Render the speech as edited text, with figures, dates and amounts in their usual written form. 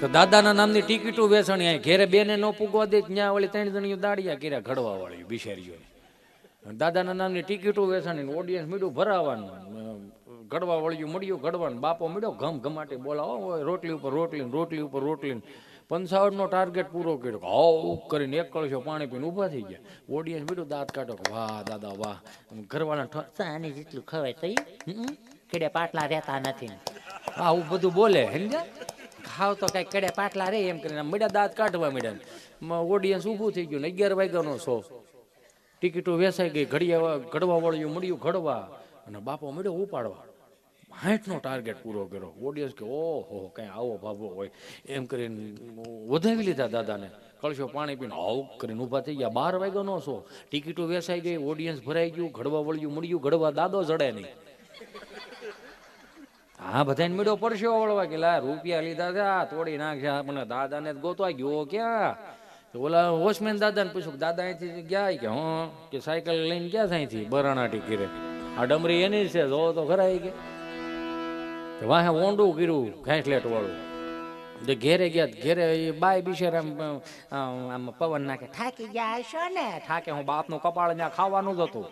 તો દાદાના નામની ટિકિટો વેચણી આવી, ઘેરે બેને ન પૂગવા દે ત્યાં વળી 3 જણીઓ દાડિયા કર્યા ઘડવા વાળી બિચારીઓ. દાદાના નામની ટિકિટો વેચાણી, ઓડિયન્સ મીડું ભરાવાનું, ઘડવા વળ્યું મળ્યું ઘડવાનું, બાપો મળ્યો ઘમ ઘમાટી બોલાવો, રોટલી ઉપર રોટલી, રોટલી ઉપર રોટલી. 55નો ટાર્ગેટ પૂરો કર્યો, હાવ કરીને એક કળશો પાણી પીને ઊભા થઈ ગયા. ઓડિયન્સ મીડું દાંત કાઢો, વાહ દાદા વાહ. ઘરવાળા આની જેટલું ખવાય તઈ કેડે પાટલા રહેતા નથી, આવું બધું બોલે સમજ્યા. ખાવ તો કઈ કેડે પાટલા રે એમ કરીને મળ્યા દાંત કાઢવા મળ્યા. ઓડિયન્સ ઊભું થઈ ગયું ને 11 વાગ્યાનો શો, ટિકિટો વેચાઈ ગઈ, ઘડવા વાળ્યું મળ્યું ઘડવા, અને બાપો મળ્યો ઉપાડવા. 60નો ટાર્ગેટ પૂરો કર્યો. ઓડિયન્સ કે ઓહો કઈ આવો ભાભો હોય એમ કરીને વધાવી લીધા દાદાને. કળશો પાણી પીને આવું કરીને ઊભા થઈ ગયા. 12 વાગ્યાનો શો, ટિકિટો વેચાઈ ગઈ, ઓડિયન્સ ભરાઈ ગયું, ઘડવા વળ્યું મળ્યું ઘડવા, દાદો જડે નહીં. હા બધાને મળ્યો પરસ્યો વળવા કે લા રૂપિયા લીધા છે આ તોડી નાખ્યા આપણને, દાદાને ગોતવા ગયો ક્યાં. ઓલા વોચમેન દાદાને પૂછ્યું દાદા અહીંથી ગયા કે હા, કે સાયકલ લઈને ગયા છે અહીંથી બરાણા ટીકીરે, આ ડમરી એની છે જો તો ખરા કે. વાહે ઓંડું કર્યું ઘાસલેટ વાળું. ઘેરે ગયા, ઘેરે બાય બિચાર આમ પવન નાખે, થાકી ગયા હશો ને. થાકે હું બાપનું કપાળ ત્યાં ખાવાનું જ હતું.